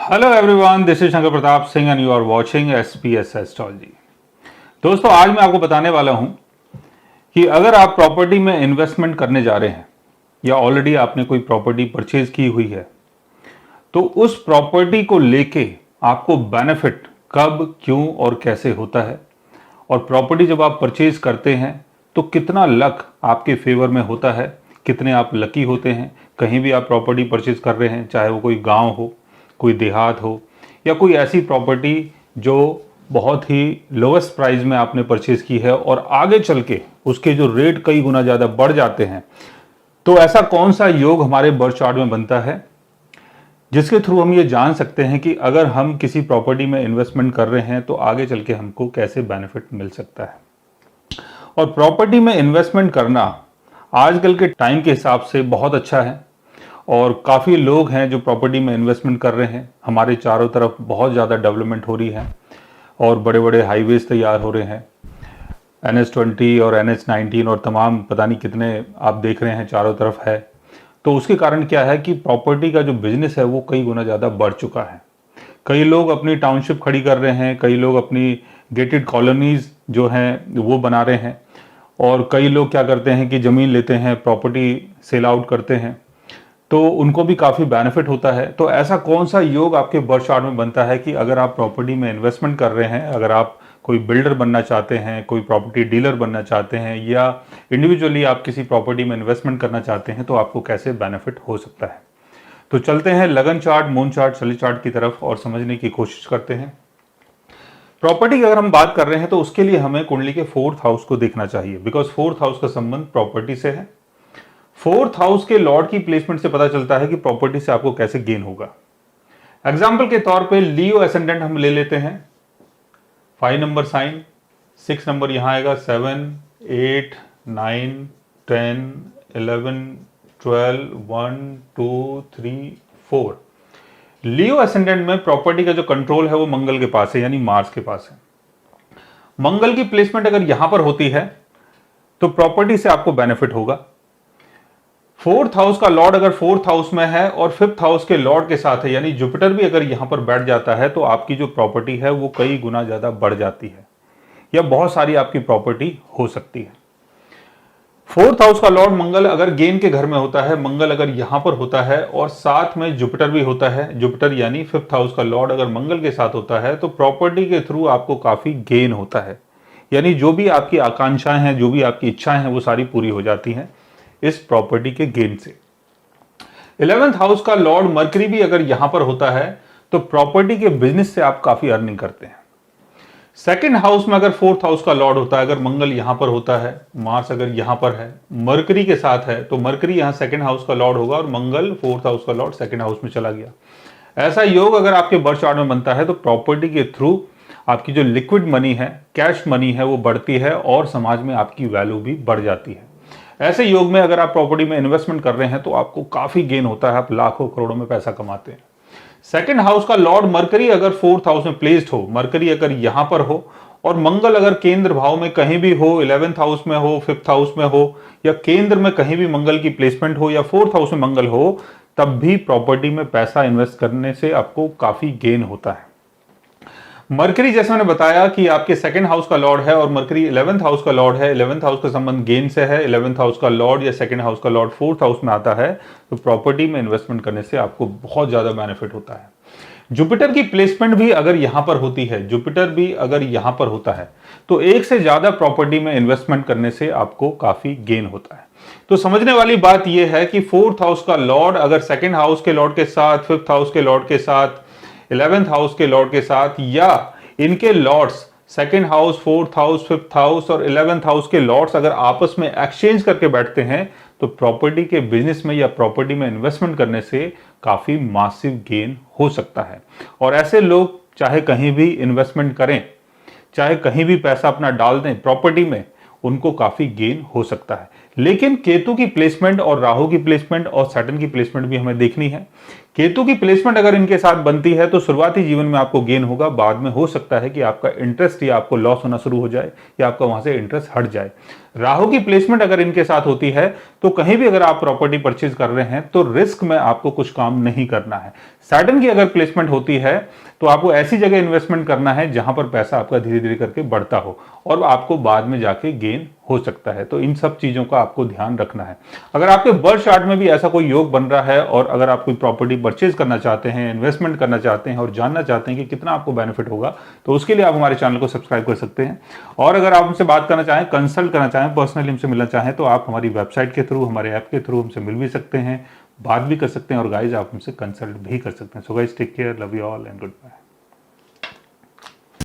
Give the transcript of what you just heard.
Hello everyone, this is Shankar Pratap Singh and you are watching SPS astrology. दोस्तों, आज मैं आपको बताने वाला हूं कि अगर आप प्रॉपर्टी में इन्वेस्टमेंट करने जा रहे हैं या ऑलरेडी आपने कोई प्रॉपर्टी परचेज की हुई है, तो उस प्रॉपर्टी को लेके आपको बेनिफिट कब, क्यों और कैसे होता है। और प्रॉपर्टी जब आप परचेज करते हैं तो कितना लक आपके फेवर में होता है, कितने आप लकी होते हैं। कहीं भी आप प्रॉपर्टी परचेज कर रहे हैं, चाहे वो कोई गांव हो, कोई देहात हो या कोई ऐसी प्रॉपर्टी जो बहुत ही लोवेस्ट प्राइस में आपने परचेज की है और आगे चल के उसके जो रेट कई गुना ज़्यादा बढ़ जाते हैं, तो ऐसा कौन सा योग हमारे बर्थ चार्ट में बनता है जिसके थ्रू हम ये जान सकते हैं कि अगर हम किसी प्रॉपर्टी में इन्वेस्टमेंट कर रहे हैं तो आगे चल के हमको कैसे बेनिफिट मिल सकता है। और प्रॉपर्टी में इन्वेस्टमेंट करना आजकल के टाइम के हिसाब से बहुत अच्छा है और काफ़ी लोग हैं जो प्रॉपर्टी में इन्वेस्टमेंट कर रहे हैं। हमारे चारों तरफ बहुत ज़्यादा डेवलपमेंट हो रही है और बड़े बड़े हाईवेज तैयार हो रहे हैं। NH20 और NH19 और तमाम पता नहीं कितने आप देख रहे हैं चारों तरफ है। तो उसके कारण क्या है कि प्रॉपर्टी का जो बिजनेस है वो कई गुना ज़्यादा बढ़ चुका है। कई लोग अपनी टाउनशिप खड़ी कर रहे हैं, कई लोग अपनी गेटेड कॉलोनीज जो हैं वो बना रहे हैं और कई लोग क्या करते हैं कि ज़मीन लेते हैं, प्रॉपर्टी सेल आउट करते हैं, तो उनको भी काफ़ी बेनिफिट होता है। तो ऐसा कौन सा योग आपके बर्थ चार्ट में बनता है कि अगर आप प्रॉपर्टी में इन्वेस्टमेंट कर रहे हैं, अगर आप कोई बिल्डर बनना चाहते हैं, कोई प्रॉपर्टी डीलर बनना चाहते हैं या इंडिविजुअली आप किसी प्रॉपर्टी में इन्वेस्टमेंट करना चाहते हैं, तो आपको कैसे बेनिफिट हो सकता है। तो चलते हैं लगन चार्ट, मून चार्ट, सली चार्ट की तरफ और समझने की कोशिश करते हैं। प्रॉपर्टी की अगर हम बात कर रहे हैं तो उसके लिए हमें कुंडली के 4th हाउस को देखना चाहिए, बिकॉज 4th हाउस का संबंध प्रॉपर्टी से है। 4th हाउस के लॉर्ड की प्लेसमेंट से पता चलता है कि प्रॉपर्टी से आपको कैसे गेन होगा। एग्जाम्पल के तौर पे लियो एसेंडेंट हम ले लेते हैं, 5 नंबर साइन, 6 नंबर यहां आएगा, 7, 8, 9, 10, 11, 12, 1, 2, 3, 4। लियो एसेंडेंट में प्रॉपर्टी का जो कंट्रोल है वो मंगल के पास है, यानी मार्स के पास है। मंगल की प्लेसमेंट अगर यहां पर होती है तो प्रॉपर्टी से आपको बेनिफिट होगा। 4th हाउस का लॉर्ड अगर 4th हाउस में है और 5th हाउस के लॉर्ड के साथ है, यानी जुपिटर भी अगर यहां पर बैठ जाता है, तो आपकी जो प्रॉपर्टी है वो कई गुना ज्यादा बढ़ जाती है या बहुत सारी आपकी प्रॉपर्टी हो सकती है। 4th हाउस का लॉर्ड मंगल अगर गेन के घर में होता है, मंगल अगर यहां पर होता है और साथ में जुपिटर भी होता है, जुपिटर यानी 5th हाउस का लॉर्ड अगर मंगल के साथ होता है, तो प्रॉपर्टी के थ्रू आपको काफी गेन होता है। यानी जो भी आपकी आकांक्षाएं हैं, जो भी आपकी इच्छाएं हैं, वो सारी पूरी हो जाती हैं इस प्रॉपर्टी के गेन से। 11th हाउस का लॉर्ड मरकरी भी अगर यहां पर होता है तो प्रॉपर्टी के बिजनेस से आप काफी अर्निंग करते हैं। 2nd हाउस में अगर 4th हाउस का लॉर्ड होता है, अगर मंगल यहां पर होता है, मार्स अगर यहां पर है, मरकरी के साथ है, तो मरकरी यहां 2nd हाउस का लॉर्ड होगा और मंगल 4th हाउस का लॉर्ड 2nd हाउस में चला गया। ऐसा योग अगर आपके बर्थ चार्ट में बनता है तो प्रॉपर्टी के थ्रू आपकी जो लिक्विड मनी है, कैश मनी है, वो बढ़ती है और समाज में आपकी वैल्यू भी बढ़ जाती है। ऐसे योग में अगर आप प्रॉपर्टी में इन्वेस्टमेंट कर रहे हैं तो आपको काफी गेन होता है, आप लाखों करोड़ों में पैसा कमाते हैं। 2nd हाउस का लॉर्ड मरकरी अगर 4th हाउस में प्लेस्ड हो, मरकरी अगर यहां पर हो और मंगल अगर केंद्र भाव में कहीं भी हो, 11th हाउस में हो, 5th हाउस में हो या केंद्र में कहीं भी मंगल की प्लेसमेंट हो या 4th हाउस में मंगल हो, तब भी प्रॉपर्टी में पैसा इन्वेस्ट करने से आपको काफी गेन होता है। मरकरी जैसे मैंने बताया कि आपके 2nd हाउस का लॉर्ड है और मरकरी 11th हाउस का लॉर्ड है। 11th हाउस का संबंध गेन से है। 11th हाउस का लॉर्ड या 2nd हाउस का लॉर्ड 4th हाउस में आता है, तो प्रॉपर्टी में इन्वेस्टमेंट करने से आपको बहुत ज्यादा बेनिफिट होता है। जुपिटर की प्लेसमेंट भी अगर यहां पर होती है, जुपिटर भी अगर यहां पर होता है, तो एक से ज्यादा प्रॉपर्टी में इन्वेस्टमेंट करने से आपको काफी गेन होता है। तो समझने वाली बात यह है कि 4th हाउस का लॉर्ड अगर 2nd हाउस के लॉर्ड के साथ, 5th हाउस के लॉर्ड के साथ, 11th हाउस के लॉर्ड के साथ या इनके Lord's 2nd house, 4th house, 5th house और 11th हाउस के लॉर्ड्स अगर आपस में एक्सचेंज करके बैठते हैं, तो प्रॉपर्टी के बिजनेस में या प्रॉपर्टी में इन्वेस्टमेंट करने से काफी मासिव गेन हो सकता है। और ऐसे लोग चाहे कहीं भी इन्वेस्टमेंट करें, चाहे कहीं भी पैसा अपना डाल दें प्रॉपर्टी में, उनको काफी गेन हो सकता है। लेकिन केतु की प्लेसमेंट और राहु की प्लेसमेंट और सैटर्न की प्लेसमेंट भी हमें देखनी है केतु की प्लेसमेंट अगर इनके साथ बनती है तो शुरुआती जीवन में आपको गेन होगा, बाद में हो सकता है कि आपका इंटरेस्ट या आपको लॉस होना शुरू हो जाए या आपका वहां से इंटरेस्ट हट जाए। राहु की प्लेसमेंट अगर इनके साथ होती है तो कहीं भी अगर आप प्रॉपर्टी परचेज कर रहे हैं तो रिस्क में आपको कुछ काम नहीं करना है। सैटर्न की अगर प्लेसमेंट होती है तो आपको ऐसी जगह इन्वेस्टमेंट करना है जहां पर पैसा आपका धीरे धीरे करके बढ़ता हो और आपको बाद में जाके गेन हो सकता है। तो इन सब चीजों का आपको ध्यान रखना है। अगर आपके बर्थ चार्ट में भी ऐसा कोई योग बन रहा है और अगर आप कोई प्रॉपर्टी परचेज करना चाहते हैं, इन्वेस्टमेंट करना चाहते हैं और जानना चाहते हैं कि कितना आपको बेनिफिट होगा, तो उसके लिए आप हमारे चैनल को सब्सक्राइब कर सकते हैं। और अगर आप हमसे बात करना चाहें, कंसल्ट करना चाहें, पर्सनली हमसे मिलना चाहें, तो आप हमारी वेबसाइट के थ्रू, हमारे ऐप के थ्रू हमसे मिल भी सकते हैं, बात भी कर सकते हैं और गाइज आप हमसे कंसल्ट भी कर सकते हैं। So guys take care, love you all and good bye.